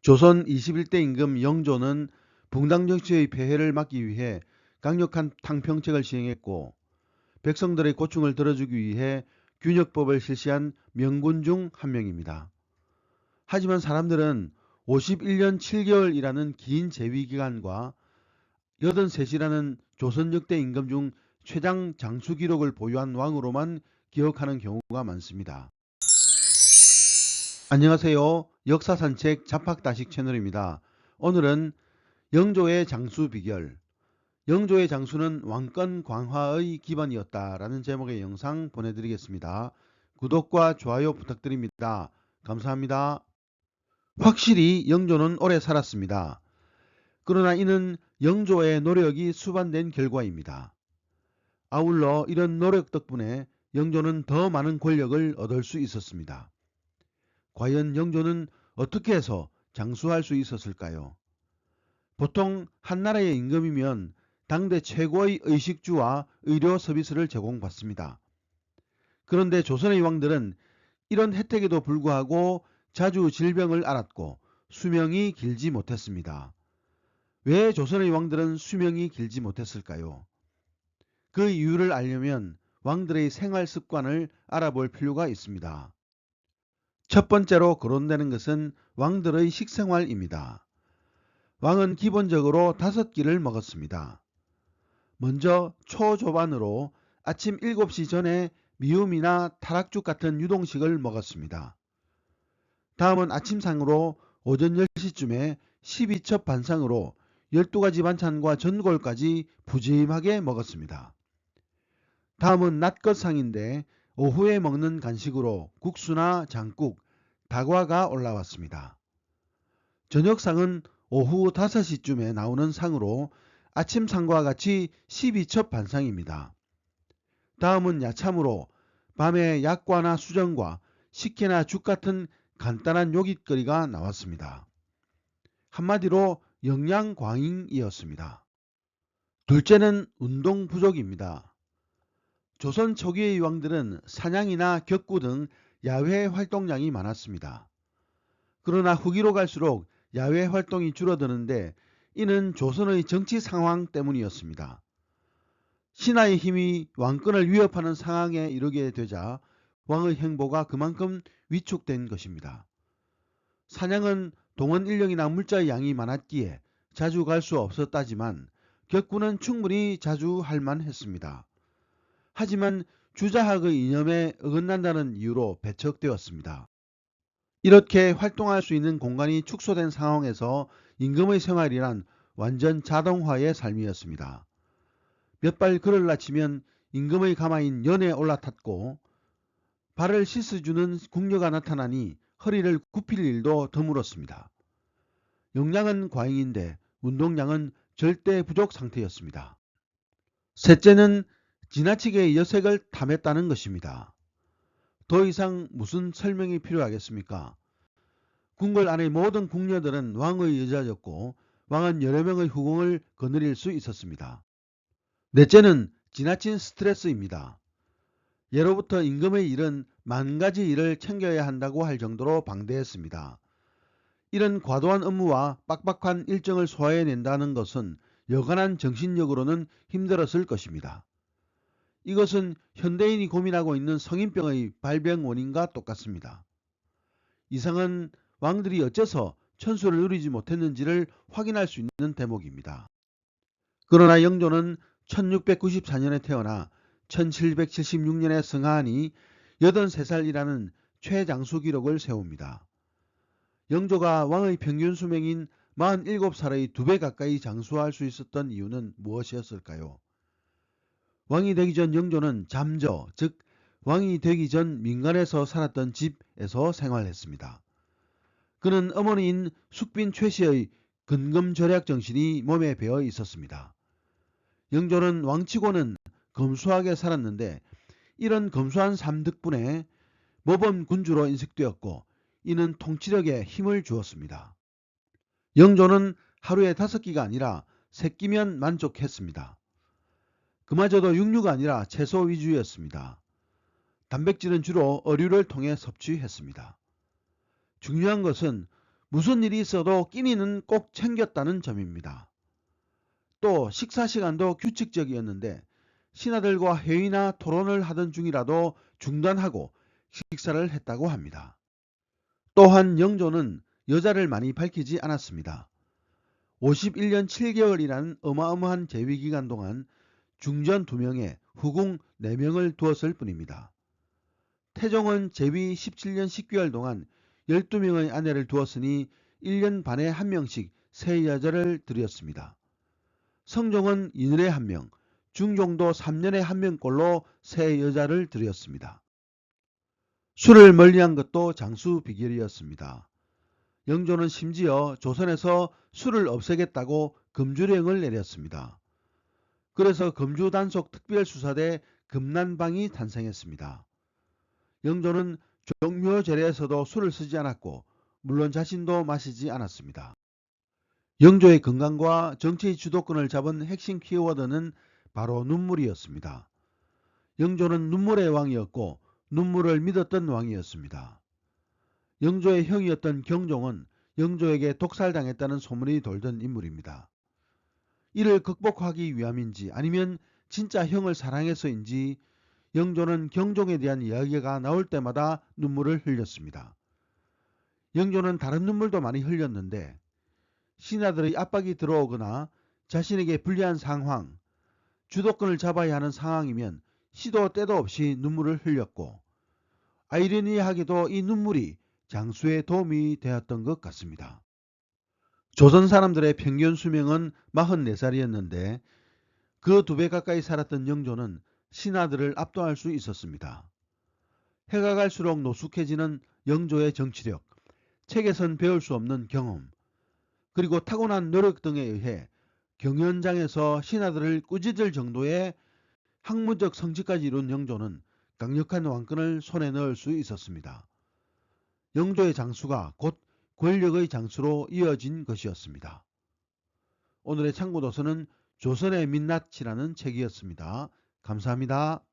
조선 21대 임금 영조는 붕당 정치의 폐해를 막기 위해 강력한 탕평책을 시행했고 백성들의 고충을 들어주기 위해 균역법을 실시한 명군 중 한 명입니다. 하지만 사람들은 51년 7개월이라는 긴 재위기간과 83이라는 조선 역대 임금 중 최장 장수 기록을 보유한 왕으로만 기억하는 경우가 많습니다. 안녕하세요. 역사산책 잡학다식 채널입니다. 오늘은 영조의 장수 비결, 영조의 장수는 왕권 강화의 기반이었다라는 제목의 영상 보내드리겠습니다. 구독과 좋아요 부탁드립니다. 감사합니다. 확실히 영조는 오래 살았습니다. 그러나 이는 영조의 노력이 수반된 결과입니다. 아울러 이런 노력 덕분에 영조는 더 많은 권력을 얻을 수 있었습니다. 과연 영조는 어떻게 해서 장수할 수 있었을까요? 보통 한 나라의 임금이면 당대 최고의 의식주와 의료 서비스를 제공받습니다. 그런데 조선의 왕들은 이런 혜택에도 불구하고 자주 질병을 앓았고 수명이 길지 못했습니다. 왜 조선의 왕들은 수명이 길지 못했을까요? 그 이유를 알려면 왕들의 생활 습관을 알아볼 필요가 있습니다. 첫 번째로 거론되는 것은 왕들의 식생활입니다. 왕은 기본적으로 5끼를 먹었습니다. 먼저 초조반으로 아침 7시 전에 미음이나 타락죽 같은 유동식을 먹었습니다. 다음은 아침상으로 오전 10시쯤에 12첩 반상으로 12가지 반찬과 전골까지 푸짐하게 먹었습니다. 다음은 낮것상인데 오후에 먹는 간식으로 국수나 장국, 다과가 올라왔습니다. 저녁상은 오후 5시쯤에 나오는 상으로 아침상과 같이 12첩 반상입니다. 다음은 야참으로 밤에 약과나 수정과 식혜나 죽 같은 간단한 요깃거리가 나왔습니다. 한마디로 영양과잉이었습니다. 둘째는 운동 부족입니다. 조선 초기의 왕들은 사냥이나 격구 등 야외 활동량이 많았습니다. 그러나 후기로 갈수록 야외 활동이 줄어드는데 이는 조선의 정치 상황 때문이었습니다. 신하의 힘이 왕권을 위협하는 상황에 이르게 되자 왕의 행보가 그만큼 위축된 것입니다. 사냥은 동원 인력이나 물자의 양이 많았기에 자주 갈 수 없었다지만 격구는 충분히 자주 할 만했습니다. 하지만 주자학의 이념에 어긋난다는 이유로 배척되었습니다. 이렇게 활동할 수 있는 공간이 축소된 상황에서 임금의 생활이란 완전 자동화의 삶이었습니다. 몇 발 걸을 낮추면 임금의 가마인 연에 올라탔고 발을 씻어주는 궁녀가 나타나니 허리를 굽힐 일도 드물었습니다. 용량은 과잉인데 운동량은 절대 부족 상태였습니다. 셋째는 지나치게 여색을 탐했다는 것입니다. 더 이상 무슨 설명이 필요하겠습니까? 궁궐 안의 모든 궁녀들은 왕의 여자였고 왕은 여러 명의 후궁을 거느릴 수 있었습니다. 넷째는 지나친 스트레스입니다. 예로부터 임금의 일은 10,000가지 일을 챙겨야 한다고 할 정도로 방대했습니다. 이런 과도한 업무와 빡빡한 일정을 소화해낸다는 것은 여간한 정신력으로는 힘들었을 것입니다. 이것은 현대인이 고민하고 있는 성인병의 발병 원인과 똑같습니다. 이상은 왕들이 어째서 천수를 누리지 못했는지를 확인할 수 있는 대목입니다. 그러나 영조는 1694년에 태어나 1776년에 승하하니 83살이라는 최장수 기록을 세웁니다. 영조가 왕의 평균 수명인 47살의 2배 가까이 장수할 수 있었던 이유는 무엇이었을까요? 왕이 되기 전 영조는 잠저, 즉 왕이 되기 전 민간에서 살았던 집에서 생활했습니다. 그는 어머니인 숙빈 최씨의 근검절약 정신이 몸에 배어 있었습니다. 영조는 왕치고는 검소하게 살았는데 이런 검소한 삶 덕분에 모범 군주로 인식되었고 이는 통치력에 힘을 주었습니다. 영조는 하루에 5끼가 아니라 3끼면 만족했습니다. 그마저도 육류가 아니라 채소 위주였습니다. 단백질은 주로 어류를 통해 섭취했습니다. 중요한 것은 무슨 일이 있어도 끼니는 꼭 챙겼다는 점입니다. 또 식사 시간도 규칙적이었는데 신하들과 회의나 토론을 하던 중이라도 중단하고 식사를 했다고 합니다. 또한 영조는 여자를 많이 밝히지 않았습니다. 51년 7개월이라는 어마어마한 재위 기간 동안 중전 2명에 후궁 4명을 두었을 뿐입니다. 태종은 재위 17년 10개월 동안 12명의 아내를 두었으니 1년 반에 1명씩 세 여자를 들였습니다. 성종은 이늘에 1명, 중종도 3년에 1명꼴로 세 여자를 들였습니다. 술을 멀리한 것도 장수 비결이었습니다. 영조는 심지어 조선에서 술을 없애겠다고 금주령을 내렸습니다. 그래서 금주단속 특별수사대 금난방이 탄생했습니다. 영조는 종묘제례에서도 술을 쓰지 않았고 물론 자신도 마시지 않았습니다. 영조의 건강과 정치의 주도권을 잡은 핵심 키워드는 바로 눈물이었습니다. 영조는 눈물의 왕이었고 눈물을 믿었던 왕이었습니다. 영조의 형이었던 경종은 영조에게 독살당했다는 소문이 돌던 인물입니다. 이를 극복하기 위함인지 아니면 진짜 형을 사랑해서인지 영조는 경종에 대한 이야기가 나올 때마다 눈물을 흘렸습니다. 영조는 다른 눈물도 많이 흘렸는데 신하들의 압박이 들어오거나 자신에게 불리한 상황, 주도권을 잡아야 하는 상황이면 시도 때도 없이 눈물을 흘렸고 아이러니하게도 이 눈물이 장수에 도움이 되었던 것 같습니다. 조선 사람들의 평균 수명은 44살이었는데 그 2배 가까이 살았던 영조는 신하들을 압도할 수 있었습니다. 해가 갈수록 노숙해지는 영조의 정치력, 책에선 배울 수 없는 경험, 그리고 타고난 노력 등에 의해 경연장에서 신하들을 꾸짖을 정도의 학문적 성취까지 이룬 영조는 강력한 왕권을 손에 넣을 수 있었습니다. 영조의 장수가 곧 권력의 장수로 이어진 것이었습니다. 오늘의 참고도서는 조선의 민낯이라는 책이었습니다. 감사합니다.